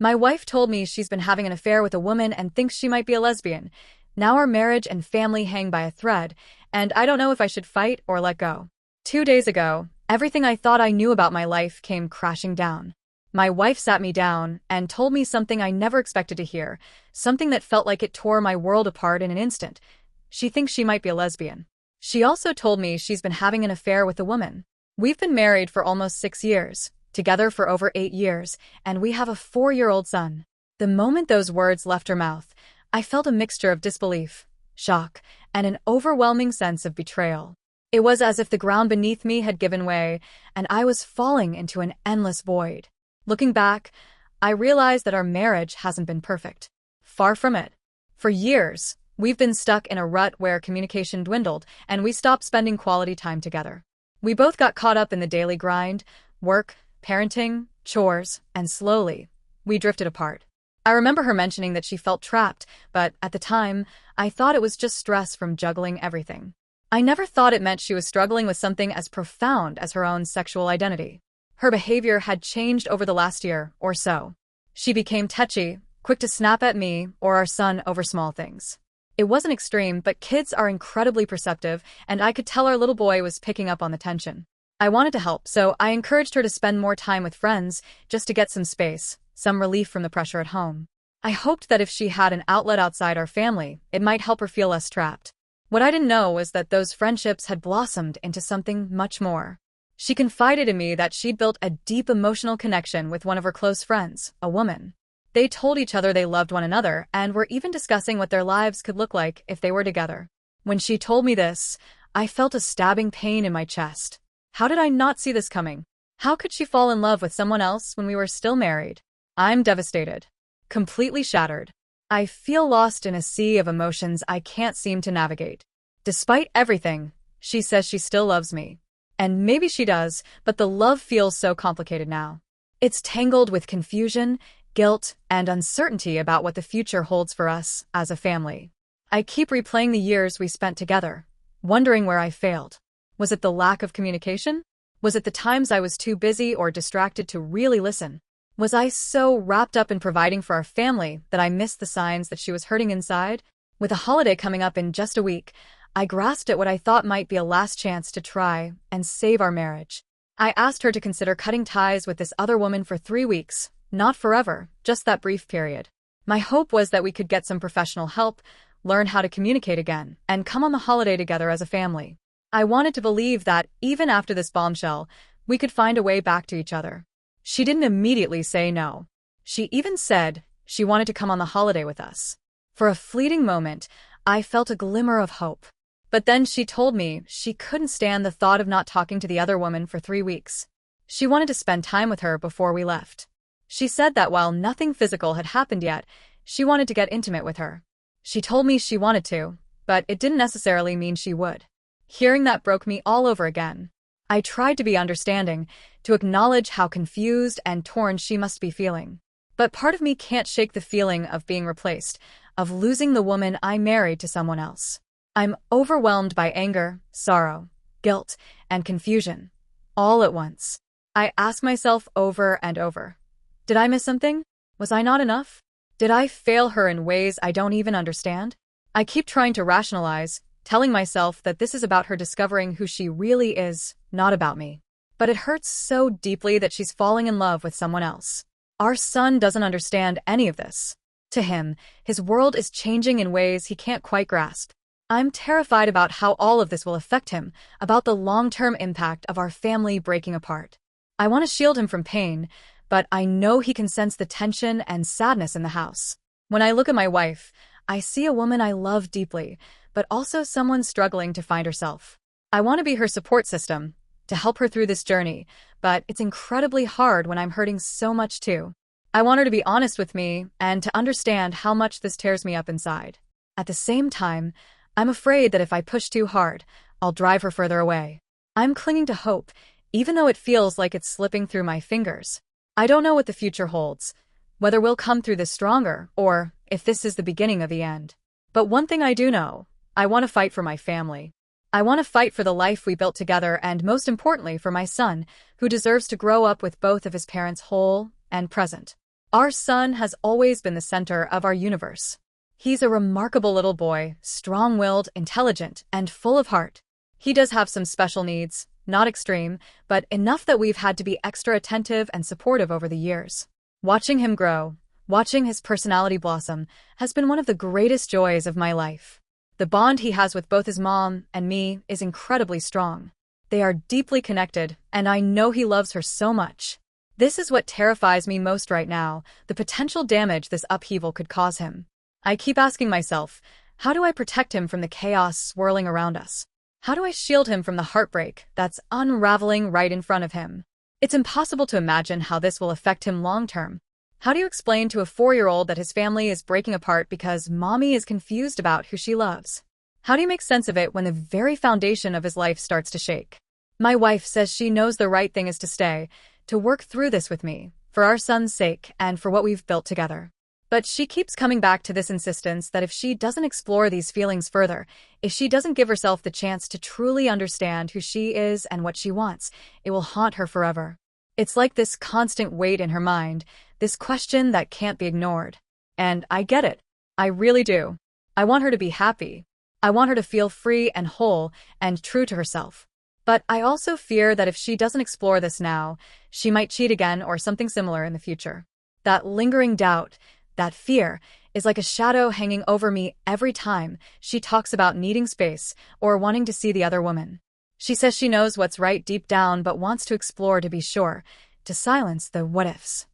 My wife told me she's been having an affair with a woman and thinks she might be a lesbian. Now our marriage and family hang by a thread, and I don't know if I should fight or let go. 2 days ago, everything I thought I knew about my life came crashing down. My wife sat me down and told me something I never expected to hear, something that felt like it tore my world apart in an instant. She thinks she might be a lesbian. She also told me she's been having an affair with a woman. We've been married for almost 6 years, together for over 8 years, and we have a 4-year-old son. The moment those words left her mouth, I felt a mixture of disbelief, shock, and an overwhelming sense of betrayal. It was as if the ground beneath me had given way, and I was falling into an endless void. Looking back, I realized that our marriage hasn't been perfect. Far from it. For years, we've been stuck in a rut where communication dwindled, and we stopped spending quality time together. We both got caught up in the daily grind, work, parenting, chores, and slowly, we drifted apart. I remember her mentioning that she felt trapped, but at the time, I thought it was just stress from juggling everything. I never thought it meant she was struggling with something as profound as her own sexual identity. Her behavior had changed over the last year or so. She became touchy, quick to snap at me or our son over small things. It wasn't extreme, but kids are incredibly perceptive, and I could tell our little boy was picking up on the tension. I wanted to help, so I encouraged her to spend more time with friends just to get some space, some relief from the pressure at home. I hoped that if she had an outlet outside our family, it might help her feel less trapped. What I didn't know was that those friendships had blossomed into something much more. She confided in me that she'd built a deep emotional connection with one of her close friends, a woman. They told each other they loved one another and were even discussing what their lives could look like if they were together. When she told me this, I felt a stabbing pain in my chest. How did I not see this coming? How could she fall in love with someone else when we were still married? I'm devastated. Completely shattered. I feel lost in a sea of emotions I can't seem to navigate. Despite everything, she says she still loves me. And maybe she does, but the love feels so complicated now. It's tangled with confusion, guilt, and uncertainty about what the future holds for us as a family. I keep replaying the years we spent together, wondering where I failed. Was it the lack of communication? Was it the times I was too busy or distracted to really listen? Was I so wrapped up in providing for our family that I missed the signs that she was hurting inside? With a holiday coming up in just a week, I grasped at what I thought might be a last chance to try and save our marriage. I asked her to consider cutting ties with this other woman for 3 weeks, not forever, just that brief period. My hope was that we could get some professional help, learn how to communicate again, and come on the holiday together as a family. I wanted to believe that, even after this bombshell, we could find a way back to each other. She didn't immediately say no. She even said she wanted to come on the holiday with us. For a fleeting moment, I felt a glimmer of hope. But then she told me she couldn't stand the thought of not talking to the other woman for 3 weeks. She wanted to spend time with her before we left. She said that while nothing physical had happened yet, she wanted to get intimate with her. She told me she wanted to, but it didn't necessarily mean she would. Hearing that broke me all over again. I tried to be understanding, to acknowledge how confused and torn she must be feeling. But part of me can't shake the feeling of being replaced, of losing the woman I married to someone else. I'm overwhelmed by anger, sorrow, guilt, and confusion, all at once. I ask myself over and over, did I miss something? Was I not enough? Did I fail her in ways I don't even understand? I keep trying to rationalize, telling myself that this is about her discovering who she really is, not about me. But it hurts so deeply that she's falling in love with someone else. Our son doesn't understand any of this. To him, his world is changing in ways he can't quite grasp. I'm terrified about how all of this will affect him, about the long-term impact of our family breaking apart. I want to shield him from pain, but I know he can sense the tension and sadness in the house. When I look at my wife, I see a woman I love deeply, but also someone struggling to find herself. I want to be her support system, to help her through this journey, but it's incredibly hard when I'm hurting so much too. I want her to be honest with me and to understand how much this tears me up inside. At the same time, I'm afraid that if I push too hard, I'll drive her further away. I'm clinging to hope, even though it feels like it's slipping through my fingers. I don't know what the future holds, whether we'll come through this stronger or if this is the beginning of the end. But one thing I do know, I want to fight for my family. I want to fight for the life we built together and, most importantly, for my son, who deserves to grow up with both of his parents whole and present. Our son has always been the center of our universe. He's a remarkable little boy, strong-willed, intelligent, and full of heart. He does have some special needs, not extreme, but enough that we've had to be extra attentive and supportive over the years. Watching him grow, watching his personality blossom, has been one of the greatest joys of my life. The bond he has with both his mom and me is incredibly strong. They are deeply connected, and I know he loves her so much. This is what terrifies me most right now, the potential damage this upheaval could cause him. I keep asking myself, how do I protect him from the chaos swirling around us? How do I shield him from the heartbreak that's unraveling right in front of him? It's impossible to imagine how this will affect him long-term. How do you explain to a 4-year-old that his family is breaking apart because mommy is confused about who she loves? How do you make sense of it when the very foundation of his life starts to shake? My wife says she knows the right thing is to stay, to work through this with me, for our son's sake and for what we've built together. But she keeps coming back to this insistence that if she doesn't explore these feelings further, if she doesn't give herself the chance to truly understand who she is and what she wants, it will haunt her forever. It's like this constant weight in her mind, this question that can't be ignored. And I get it. I really do. I want her to be happy. I want her to feel free and whole and true to herself. But I also fear that if she doesn't explore this now, she might cheat again or something similar in the future. That lingering doubt, that fear, is like a shadow hanging over me every time she talks about needing space or wanting to see the other woman. She says she knows what's right deep down but wants to explore to be sure, to silence the what-ifs.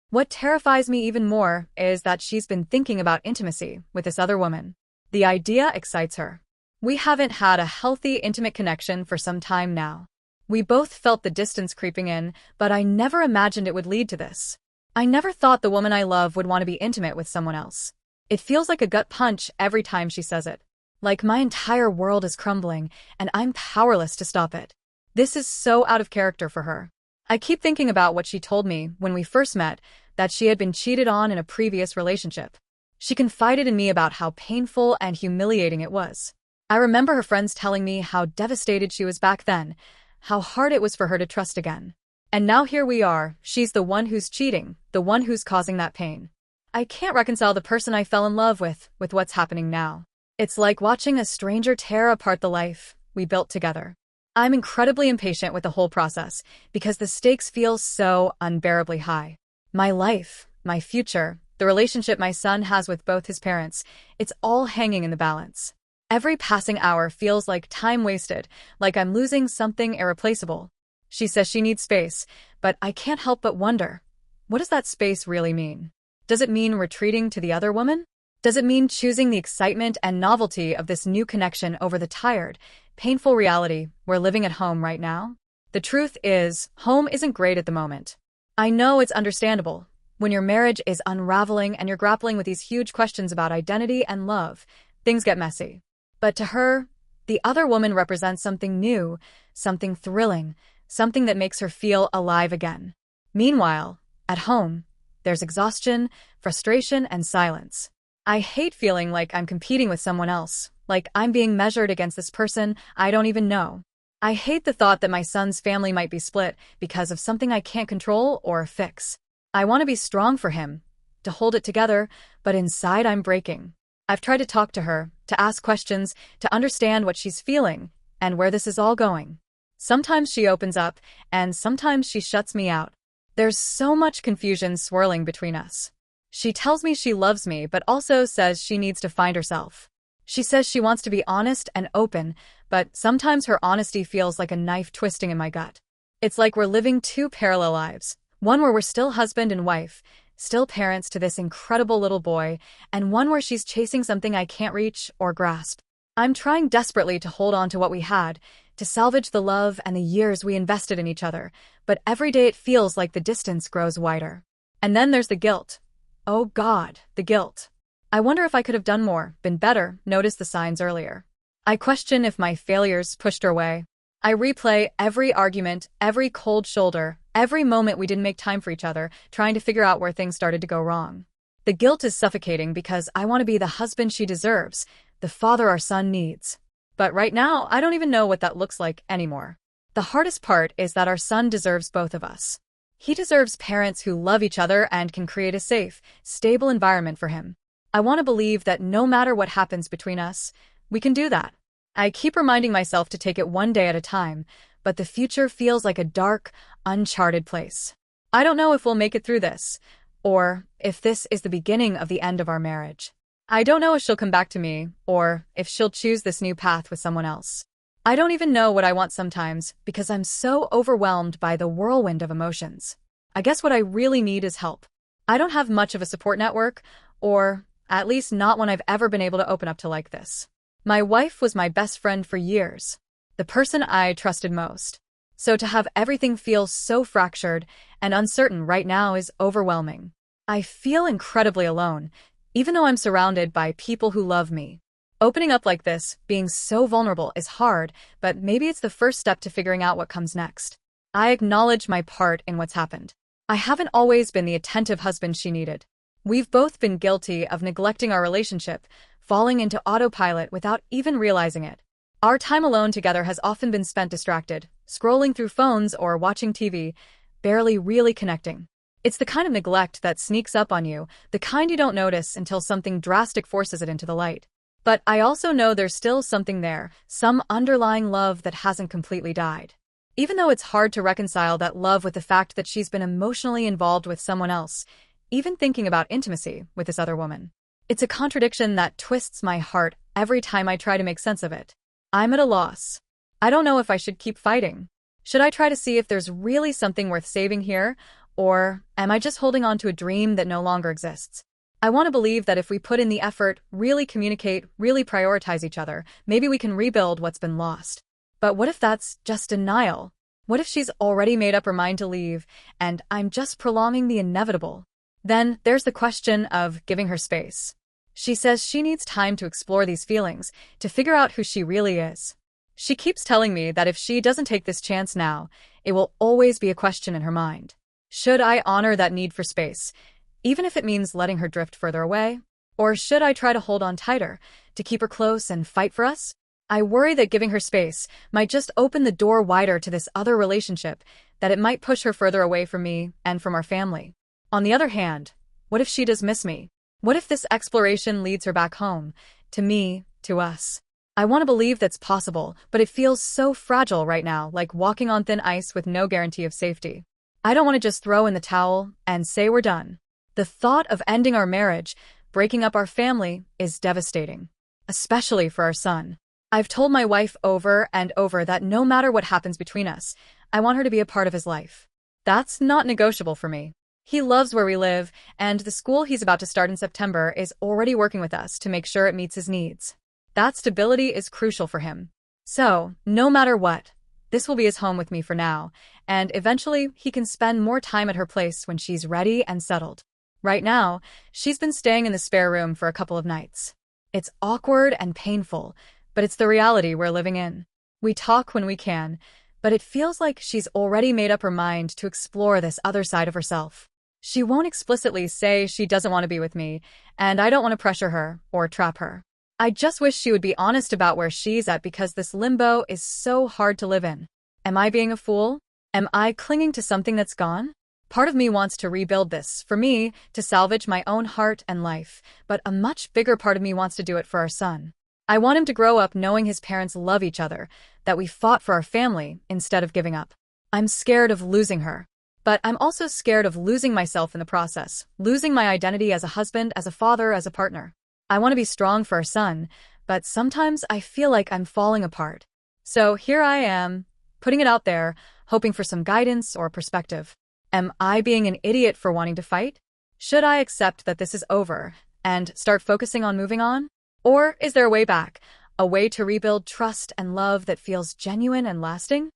What terrifies me even more is that she's been thinking about intimacy with this other woman. The idea excites her. We haven't had a healthy, intimate connection for some time now. We both felt the distance creeping in, but I never imagined it would lead to this. I never thought the woman I love would want to be intimate with someone else. It feels like a gut punch every time she says it. Like my entire world is crumbling, and I'm powerless to stop it. This is so out of character for her. I keep thinking about what she told me when we first met, that she had been cheated on in a previous relationship. She confided in me about how painful and humiliating it was. I remember her friends telling me how devastated she was back then, how hard it was for her to trust again. And now here we are, she's the one who's cheating, the one who's causing that pain. I can't reconcile the person I fell in love with what's happening now. It's like watching a stranger tear apart the life we built together. I'm incredibly impatient with the whole process because the stakes feel so unbearably high. My life, my future, the relationship my son has with both his parents, it's all hanging in the balance. Every passing hour feels like time wasted, like I'm losing something irreplaceable. She says she needs space, but I can't help but wonder, what does that space really mean? Does it mean retreating to the other woman? Does it mean choosing the excitement and novelty of this new connection over the tired, painful reality we're living at home right now? The truth is, home isn't great at the moment. I know it's understandable. When your marriage is unraveling and you're grappling with these huge questions about identity and love, things get messy. But to her, the other woman represents something new, something thrilling, something that makes her feel alive again. Meanwhile, at home, there's exhaustion, frustration, and silence. I hate feeling like I'm competing with someone else, like I'm being measured against this person I don't even know. I hate the thought that my son's family might be split because of something I can't control or fix. I want to be strong for him, to hold it together, but inside I'm breaking. I've tried to talk to her, to ask questions, to understand what she's feeling, and where this is all going. Sometimes she opens up, and sometimes she shuts me out. There's so much confusion swirling between us. She tells me she loves me, but also says she needs to find herself. She says she wants to be honest and open, but sometimes her honesty feels like a knife twisting in my gut. It's like we're living two parallel lives, one where we're still husband and wife, still parents to this incredible little boy, and one where she's chasing something I can't reach or grasp. I'm trying desperately to hold on to what we had, to salvage the love and the years we invested in each other, but every day it feels like the distance grows wider. And then there's the guilt. Oh God, the guilt. I wonder if I could have done more, been better, noticed the signs earlier. I question if my failures pushed her away. I replay every argument, every cold shoulder, every moment we didn't make time for each other, trying to figure out where things started to go wrong. The guilt is suffocating because I want to be the husband she deserves, the father our son needs. But right now, I don't even know what that looks like anymore. The hardest part is that our son deserves both of us. He deserves parents who love each other and can create a safe, stable environment for him. I want to believe that no matter what happens between us, we can do that. I keep reminding myself to take it one day at a time, but the future feels like a dark, uncharted place. I don't know if we'll make it through this, or if this is the beginning of the end of our marriage. I don't know if she'll come back to me, or if she'll choose this new path with someone else. I don't even know what I want sometimes because I'm so overwhelmed by the whirlwind of emotions. I guess what I really need is help. I don't have much of a support network, or at least not one I've ever been able to open up to like this. My wife was my best friend for years, the person I trusted most. So to have everything feel so fractured and uncertain right now is overwhelming. I feel incredibly alone, even though I'm surrounded by people who love me. Opening up like this, being so vulnerable, is hard, but maybe it's the first step to figuring out what comes next. I acknowledge my part in what's happened. I haven't always been the attentive husband she needed. We've both been guilty of neglecting our relationship, falling into autopilot without even realizing it. Our time alone together has often been spent distracted, scrolling through phones or watching TV, barely really connecting. It's the kind of neglect that sneaks up on you, the kind you don't notice until something drastic forces it into the light. But I also know there's still something there, some underlying love that hasn't completely died. Even though it's hard to reconcile that love with the fact that she's been emotionally involved with someone else, even thinking about intimacy with this other woman. It's a contradiction that twists my heart every time I try to make sense of it. I'm at a loss. I don't know if I should keep fighting. Should I try to see if there's really something worth saving here, or am I just holding on to a dream that no longer exists? I want to believe that if we put in the effort, really communicate, really prioritize each other, maybe we can rebuild what's been lost. But what if that's just denial? What if she's already made up her mind to leave, and I'm just prolonging the inevitable? Then there's the question of giving her space. She says she needs time to explore these feelings, to figure out who she really is. She keeps telling me that if she doesn't take this chance now, it will always be a question in her mind. Should I honor that need for space, even if it means letting her drift further away? Or should I try to hold on tighter, to keep her close and fight for us? I worry that giving her space might just open the door wider to this other relationship, that it might push her further away from me and from our family. On the other hand, what if she does miss me? What if this exploration leads her back home, to me, to us? I want to believe that's possible, but it feels so fragile right now, like walking on thin ice with no guarantee of safety. I don't want to just throw in the towel and say we're done. The thought of ending our marriage, breaking up our family, is devastating, especially for our son. I've told my wife over and over that no matter what happens between us, I want her to be a part of his life. That's not negotiable for me. He loves where we live, and the school he's about to start in September is already working with us to make sure it meets his needs. That stability is crucial for him. So, no matter what, this will be his home with me for now, and eventually he can spend more time at her place when she's ready and settled. Right now, she's been staying in the spare room for a couple of nights. It's awkward and painful, but it's the reality we're living in. We talk when we can, but it feels like she's already made up her mind to explore this other side of herself. She won't explicitly say she doesn't want to be with me, and I don't want to pressure her or trap her. I just wish she would be honest about where she's at because this limbo is so hard to live in. Am I being a fool? Am I clinging to something that's gone? Part of me wants to rebuild this, for me, to salvage my own heart and life, but a much bigger part of me wants to do it for our son. I want him to grow up knowing his parents love each other, that we fought for our family instead of giving up. I'm scared of losing her. But I'm also scared of losing myself in the process, losing my identity as a husband, as a father, as a partner. I want to be strong for our son, but sometimes I feel like I'm falling apart. So here I am, putting it out there, hoping for some guidance or perspective. Am I being an idiot for wanting to fight? Should I accept that this is over and start focusing on moving on? Or is there a way back, a way to rebuild trust and love that feels genuine and lasting?